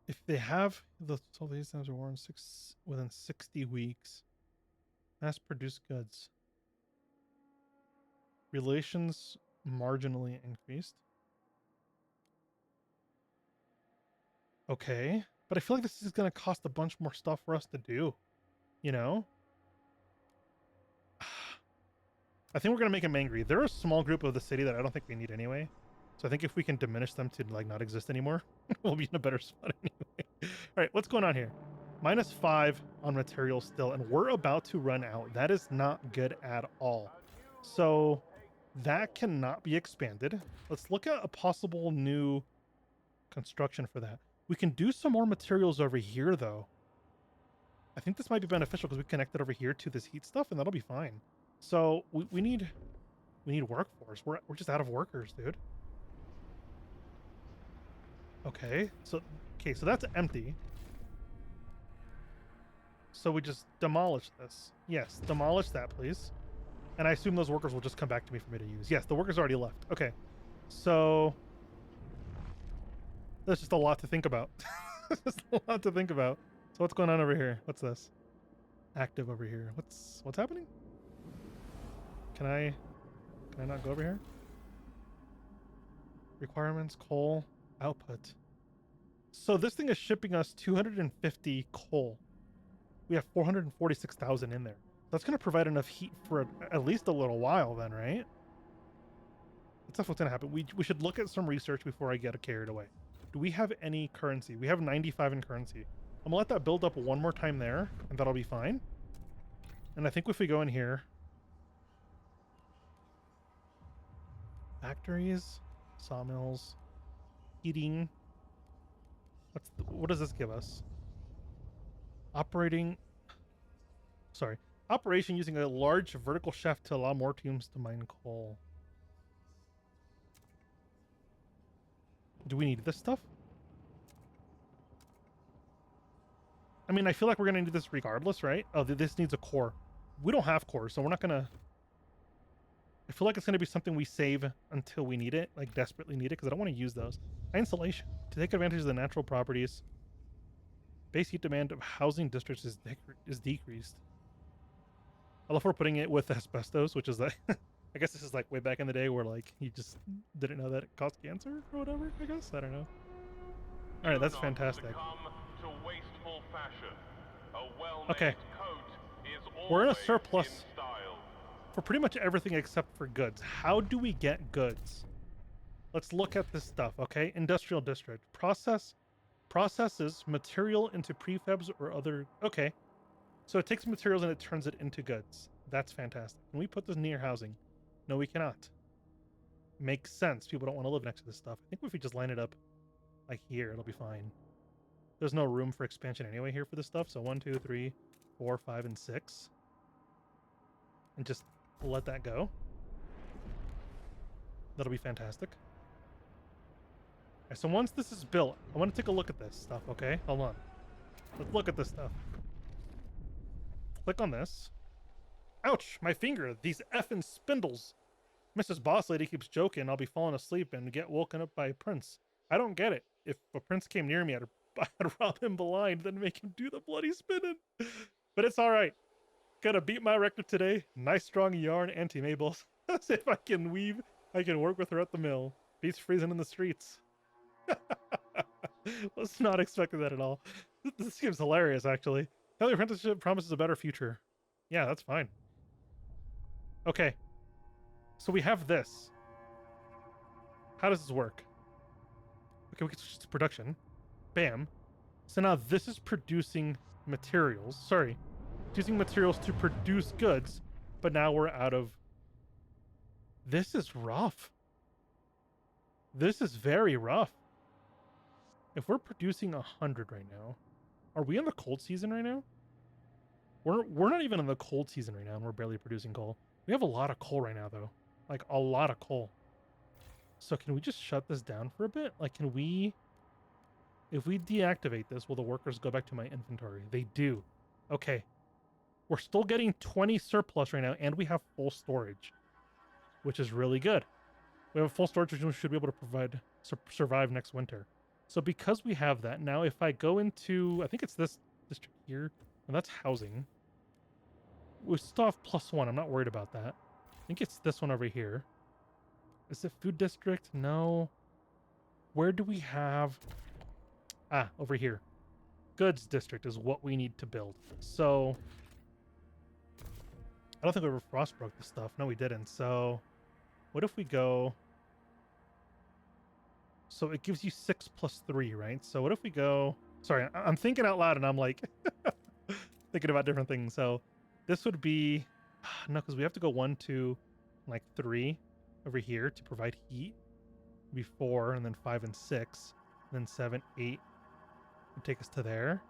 if they have the solve the heat stamps are worn within 60 weeks, mass-produced goods. Relations marginally increased. Okay, but I feel like this is going to cost a bunch more stuff for us to do, you know? I think we're going to make them angry. They're a small group of the city that I don't think we need anyway. So I think if we can diminish them to like not exist anymore, we'll be in a better spot anyway. All right, what's going on here? -5 on materials still, and we're about to run out. That is not good at all. So that cannot be expanded. Let's look at a possible new construction for that. We can do some more materials over here, though. I think this might be beneficial because we connected over here to this heat stuff, and that'll be fine. So we need workforce. We're just out of workers, dude. Okay, so that's empty. So we just demolish this. Yes, demolish that, please. And I assume those workers will just come back to me for me to use. Yes, the workers already left. Okay, so there's just a lot to think about. Just a lot to think about. So what's going on over here? What's this? Active over here. What's happening? Can I not go over here? Requirements, coal, output. So this thing is shipping us 250 coal. We have 446,000 in there. That's going to provide enough heat for at least a little while then, right? That's what's going to happen. We should look at some research before I get carried away. Do we have any currency? We have 95 in currency. I'm going to let that build up one more time there, and that'll be fine. And I think if we go in here... Factories, sawmills, heating. What does this give us? Operating... Sorry. Operation using a large vertical shaft to allow more teams to mine coal. Do we need this stuff? I mean, I feel like we're going to need this regardless, right? Oh, this needs a core. We don't have cores, so we're not going to... I feel like it's going to be something we save until we need it, like desperately need it, because I don't want to use those. High insulation. To take advantage of the natural properties. Base heat demand of housing districts is decreased. I love we're putting it with asbestos, which is like... I guess this is like way back in the day where like you just didn't know that it caused cancer or whatever, I guess. I don't know. Alright, that's fantastic. Okay. We're in a surplus for pretty much everything except for goods. How do we get goods? Let's look at this stuff, okay? Industrial district. Processes material into prefabs or other... Okay. So it takes materials and it turns it into goods. That's fantastic. Can we put this near housing? No, we cannot. Makes sense. People don't want to live next to this stuff. I think if we just line it up like here, it'll be fine. There's no room for expansion anyway here for this stuff. So 1, 2, 3, 4, 5, and 6. And just let that go. That'll be fantastic. Okay, so once this is built, I want to take a look at this stuff, okay? Hold on. Let's look at this stuff. Click on this. Ouch, my finger. These effing spindles. Mrs. Boss Lady keeps joking I'll be falling asleep and get woken up by a prince. I don't get it. If a prince came near me, I'd rob him blind, then make him do the bloody spinning. But it's alright. Gonna beat my record today. Nice strong yarn, Auntie Mabel's. As if I can weave, I can work with her at the mill. Beats freezing in the streets. Was not expecting that at all. This seems hilarious, actually. Family apprenticeship promises a better future. Yeah, that's fine. Okay. So we have this. How does this work? Okay, we can switch to production. Bam. So now this is producing materials. Sorry. Using materials to produce goods, but now we're out of... This is rough. This is very rough. If we're producing 100 right now, are we in the cold season right now? We're not even in the cold season right now, and we're barely producing coal. We have a lot of coal right now, though. Like, a lot of coal. So can we just shut this down for a bit? Like, can we... If we deactivate this, will the workers go back to my inventory? They do. Okay. We're still getting 20 surplus right now, and we have full storage, which is really good. We have full storage, which we should be able to survive next winter. So because we have that, now if I go into... I think it's this district here. And that's housing. We still have +1. I'm not worried about that. I think it's this one over here. Is it food district? No. Where do we have... Ah, over here. Goods district is what we need to build. So... I don't think we ever frostbroke this stuff. No, we didn't. So... What if we go... So it gives you 6 + 3, right? So what if we go... Sorry, I'm thinking out loud and I'm like... thinking about different things. So this would be... No, because we have to go 1, 2, like 3 over here to provide heat. It'd be 4, and then 5 and 6. And then 7, 8 would take us to there.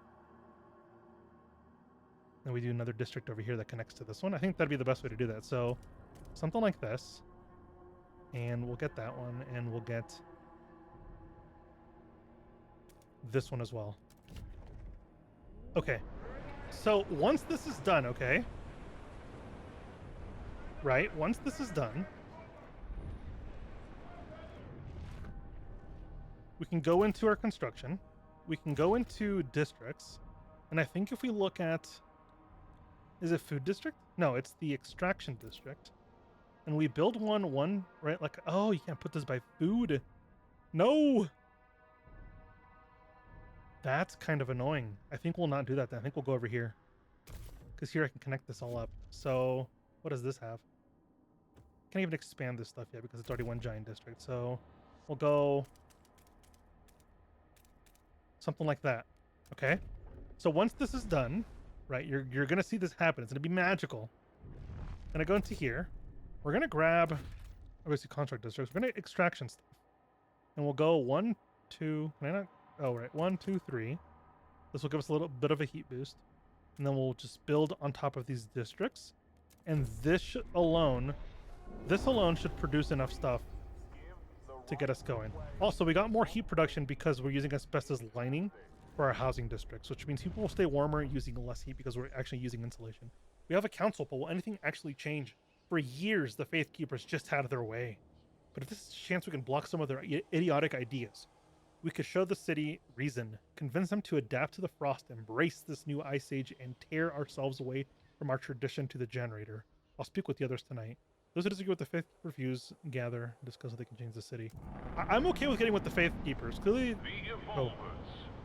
Then we do another district over here that connects to this one. I think that'd be the best way to do that. So something like this. And we'll get that one, and we'll get this one as well. Okay. So once this is done, okay? Right? Once this is done, we can go into our construction. We can go into districts. And I think if we look at... Is it food district? No, it's the extraction district. And we build one, right? Like, oh, you can't put this by food. No! That's kind of annoying. I think we'll not do that then. I think we'll go over here. Because here I can connect this all up. So, what does this have? Can't even expand this stuff yet because it's already one giant district. So, we'll go... something like that. Okay? So once this is done, right, you're going to see this happen. It's going to be magical. Going to go into here. We're going to grab, obviously, construct districts. We're going to extraction stuff. And we'll go 1, 2, can I not? Oh, right. 1, 2, 3. This will give us a little bit of a heat boost. and then we'll just build on top of these districts. And this alone should produce enough stuff to get us going. Also, we got more heat production because we're using asbestos lining for our housing districts, which means people will stay warmer using less heat because we're actually using insulation. We have a council, but will anything actually change? For years, the Faith Keepers just had their way. But if this is a chance we can block some of their idiotic ideas, we could show the city reason, convince them to adapt to the frost, embrace this new ice age, and tear ourselves away from our tradition to the generator. I'll speak with the others tonight. Those who disagree with the Faith Keepers gather and discuss how they can change the city. I'm okay with getting with the Faith Keepers. Clearly, The Evolvers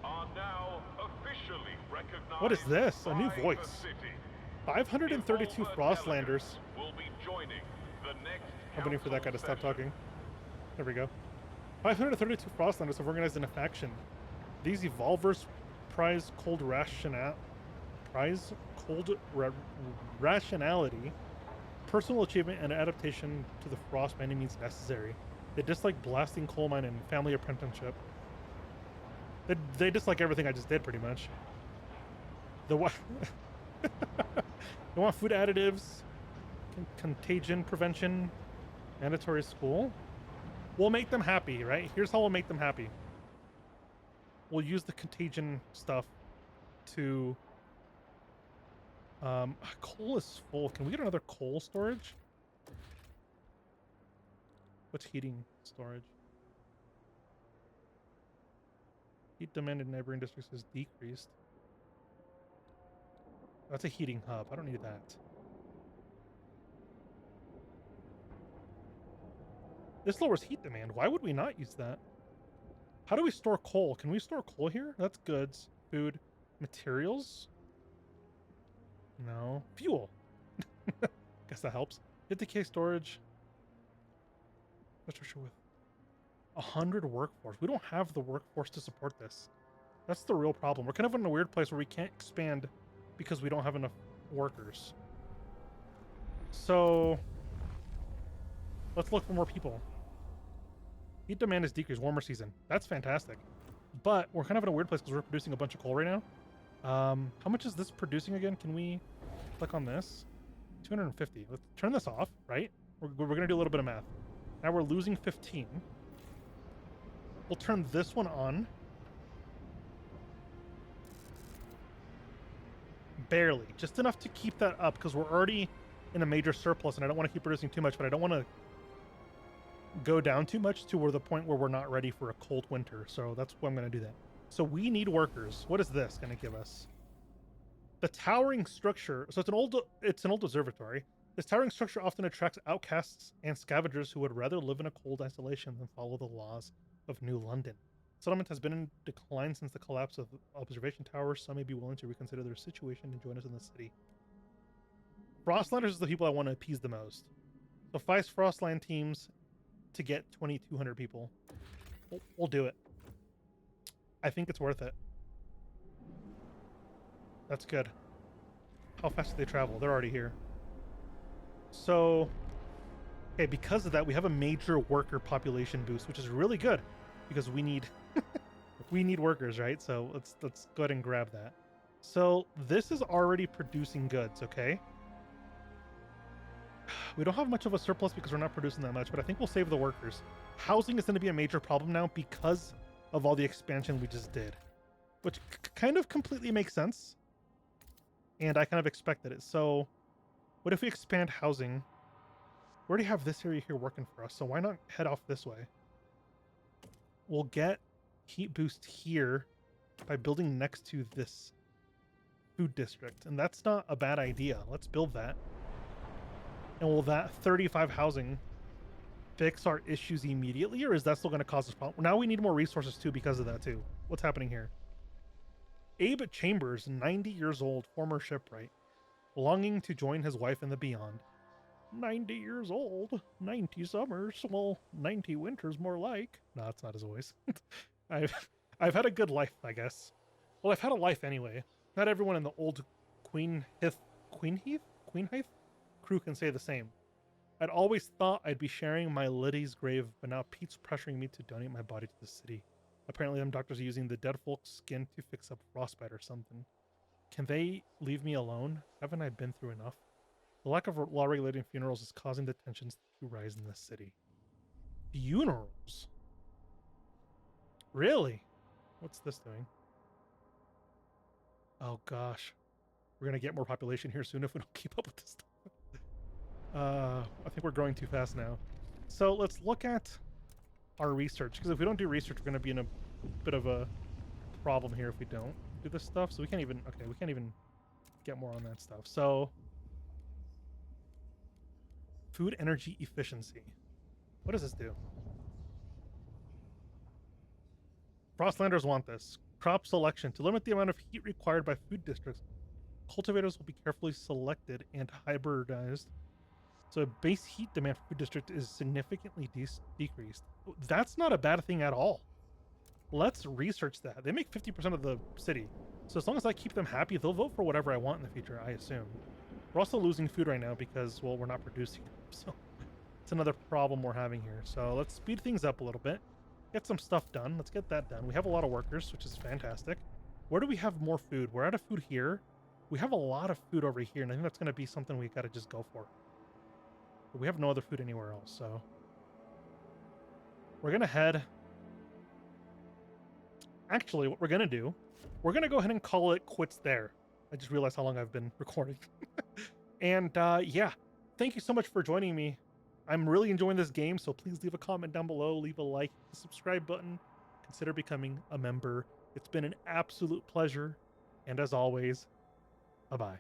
are now officially recognized. What is this? A new by voice. the city. 532 Evolver Frostlanders. delegates will be joining the next I'm waiting for that guy to stop council talking. There we go. 532 Frostlanders have organized in a faction. These Evolvers prize cold rationality, personal achievement, and adaptation to the frost by any means necessary. They dislike blasting coal mine and family apprenticeship. They dislike everything I just did, pretty much. They want food additives, contagion prevention, mandatory school. We'll make them happy, right? Here's how we'll make them happy. We'll use the contagion stuff to... coal is full. Can we get another coal storage? What's heating storage? Heat demand in neighboring districts is decreased. That's a heating hub. I don't need that. This lowers heat demand. Why would we not use that? How do we store coal? Can we store coal here? That's goods, food, materials. No. Fuel. Guess that helps. 50k storage. Infrastructure with 100 workforce. We don't have the workforce to support this. That's the real problem. We're kind of in a weird place where we can't expand because we don't have enough workers. So let's look for more people. Heat demand is decreased. Warmer season. That's fantastic. But we're kind of in a weird place because we're producing a bunch of coal right now. How much is this producing again? Can we click on this? 250. Let's turn this off, right? We're going to do a little bit of math. Now we're losing 15. We'll turn this one on. Barely. Just enough to keep that up because we're already in a major surplus and I don't want to keep producing too much, but I don't want to go down too much to where the point where we're not ready for a cold winter. So that's why I'm going to do that. So we need workers. What is this going to give us? The towering structure. So it's an old observatory. This towering structure often attracts outcasts and scavengers who would rather live in a cold isolation than follow the laws of New London. Settlement has been in decline since the collapse of observation towers. Some may be willing to reconsider their situation and join us in the city. Frostlanders is the people I want to appease the most. So 5 Frostland teams to get 2,200 people. We'll do it. I think it's worth it. That's good. How fast do they travel? They're already here. So, okay, because of that, we have a major worker population boost, which is really good because we need we need workers, right? So let's go ahead and grab that. So this is already producing goods, okay? We don't have much of a surplus because we're not producing that much, but I think we'll save the workers. Housing is going to be a major problem now because of all the expansion we just did, which kind of completely makes sense. And I kind of expected it. So what if we expand housing? We already have this area here working for us, so why not head off this way? We'll get heat boost here by building next to this food district, and that's not a bad idea. Let's build that. And will that 35 housing fix our issues immediately, or is that still going to cause us problems? Now we need more resources too because of that too. What's happening here? Abe Chambers, 90 years old, former shipwright, longing to join his wife in the beyond. 90 years old, 90 summers, well, 90 winters more like. No, that's not his voice. I've had a good life, I guess. Well, I've had a life anyway. Not everyone in the old Queenheath crew can say the same. I'd always thought I'd be sharing my Liddy's grave, but now Pete's pressuring me to donate my body to the city. Apparently them doctors are using the dead folk's skin to fix up frostbite or something. Can they leave me alone? Haven't I been through enough? The lack of law regulating funerals is causing the tensions to rise in this city. Funerals? Really? What's this doing? Oh gosh. We're gonna get more population here soon if we don't keep up with this stuff. I think we're growing too fast now. So let's look at our research, because if we don't do research, we're gonna be in a bit of a problem here if we don't do this stuff. So we can't even, okay, we can't even get more on that stuff. So food energy efficiency. What does this do? Frostlanders want this. Crop selection. To limit the amount of heat required by food districts, cultivators will be carefully selected and hybridized. So base heat demand for food district is significantly decreased. That's not a bad thing at all. Let's research that. They make 50% of the city. So as long as I keep them happy, they'll vote for whatever I want in the future, I assume. We're also losing food right now because, well, we're not producing. So it's another problem we're having here. So let's speed things up a little bit. Get some stuff done. Let's get that done. We have a lot of workers, which is fantastic. Where do we have more food? We're out of food here. We have a lot of food over here, and I think that's going to be something we got to just go for. But we have no other food anywhere else, so we're going to head. Actually, what we're going to do, we're going to go ahead and call it quits there. I just realized how long I've been recording. And yeah, thank you so much for joining me. I'm really enjoying this game, so please leave a comment down below, leave a like, the subscribe button, consider becoming a member. It's been an absolute pleasure, and as always, bye-bye.